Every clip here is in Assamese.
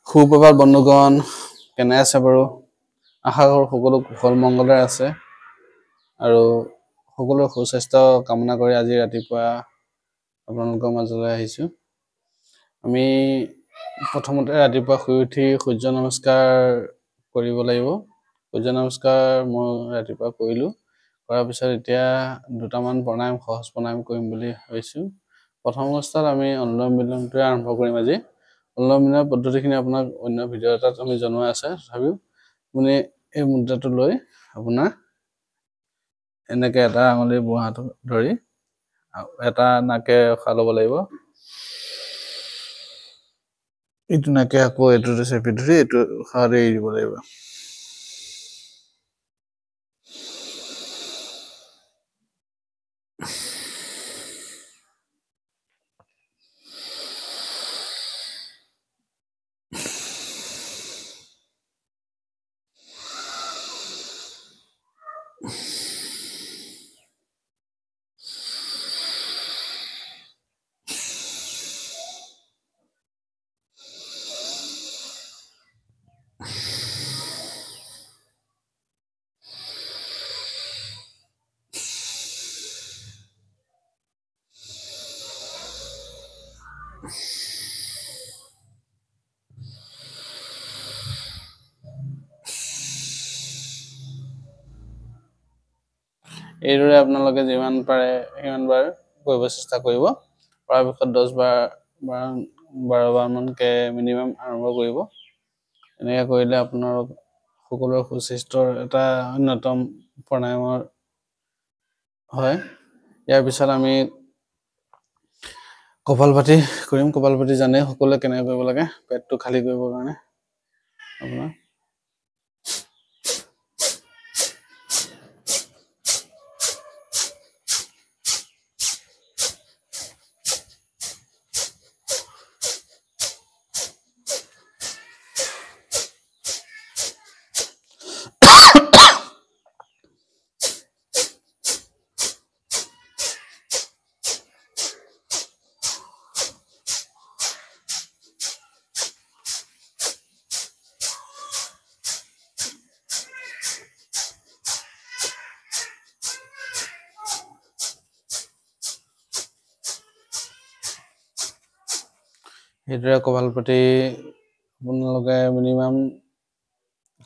সুপ্ৰভাত বন্ধুগণ, কেনে আছে বাৰু? আশা কৰোঁ সকলো কুশল মংগলে আছে আৰু সকলোৰে সুস্বাস্থ্য কামনা কৰি আজি ৰাতিপুৱা আপোনালোকৰ মাজলৈ আহিছোঁ। আমি প্ৰথমতে ৰাতিপুৱা শুই উঠি সূৰ্য নমস্কাৰ কৰিব লাগিব। সূৰ্য নমস্কাৰ মই ৰাতিপুৱা কৰিলোঁ। কৰাৰ পিছত এতিয়া দুটামান প্ৰণায়াম, সহজ প্ৰণায়াম কৰিম বুলি ভাবিছোঁ। প্ৰথম অৱস্থাত আমি অনুলোম বিলোমটোৱে আৰম্ভ কৰিম আজি। অনুলোম বিলোম পদ্ধতিখিনি আপোনাক অন্য ভিডিঅ' এটাত আমি জনোৱা আছে, তথাপিও আপুনি এই মুদ্ৰাটো লৈ আপোনাৰ এনেকৈ এটা আঙুলি বুঢ়া হাত ধৰি এটা নাকে উশাহ ল'ব লাগিব। এইটো নাকে আকৌ এইটোতে চেপি ধৰি এইটো উশাহতে এৰি দিব লাগিব। এইদৰে আপোনালোকে যিমান পাৰে সিমানবাৰ কৰিব চেষ্টা কৰিব। পৰাপক্ষত 10-12বাৰমানকৈ মিনিমাম আৰম্ভ কৰিব। এনেকৈ কৰিলে আপোনাৰ সকলোৰে সুস্বাস্থ্যৰ এটা অন্যতম প্ৰণায়ামৰ হয়। ইয়াৰ পিছত আমি কপালভাতি কৰিম। কপালভাতি জানে সকলোৱে কেনেকৈ কৰিব লাগে, পেটটো খালী কৰিবৰ কাৰণে আপোনাৰ সেইদৰে কপালভাতি আপোনালোকে মিনিমাম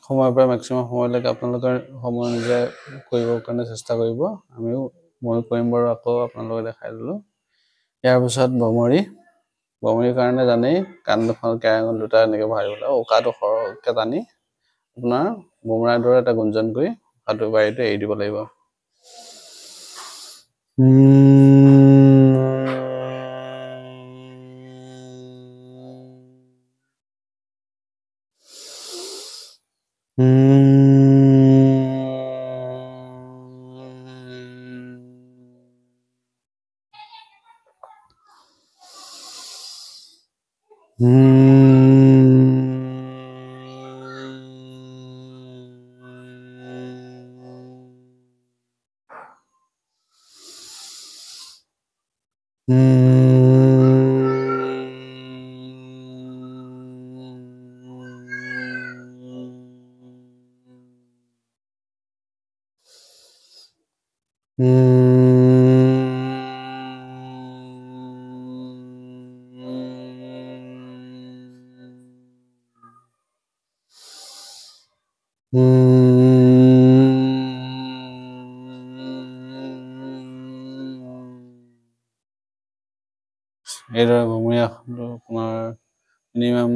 সময়ৰ পৰা মেক্সিমাম সময়লৈকে আপোনালোকে সময় অনুযায়ী কৰিবৰ কাৰণে চেষ্টা কৰিব। ময়ো কৰিম বাৰু, আকৌ আপোনালোকে দেখাই দিলোঁ। ইয়াৰ পিছত বমৰীৰ কাৰণে জানেই কাণ দুখন কেৰা আঙুল দুটা এনেকৈ ভৰাই পেলাই উশাহটো সৰহকৈ টানি আপোনাৰ বমৰাৰ দৰে এটা গুঞ্জন কৰি উশাহটো বায়ুটো এৰি দিব লাগিব। এইদৰে বমৰী আসনটো আপোনাৰ মিনিমাম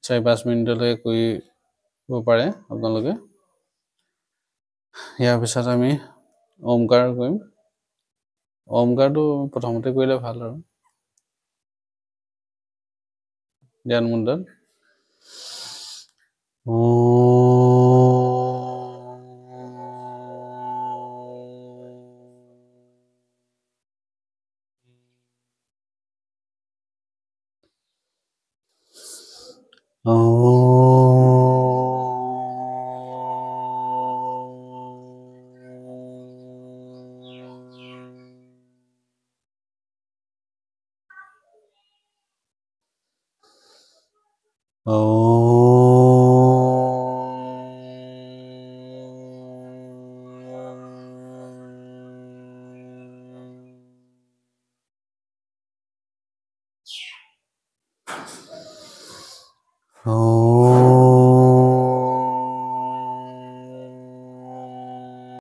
4-5 মিনিটলৈকে কৰিব পাৰে আপোনালোকে। ইয়াৰ পিছত আমি ওমকাৰ কৰিম। ওমকাৰটো প্ৰথমতে কৰিলে ভাল আৰু ধ্যান মুদ্ৰাত ॐ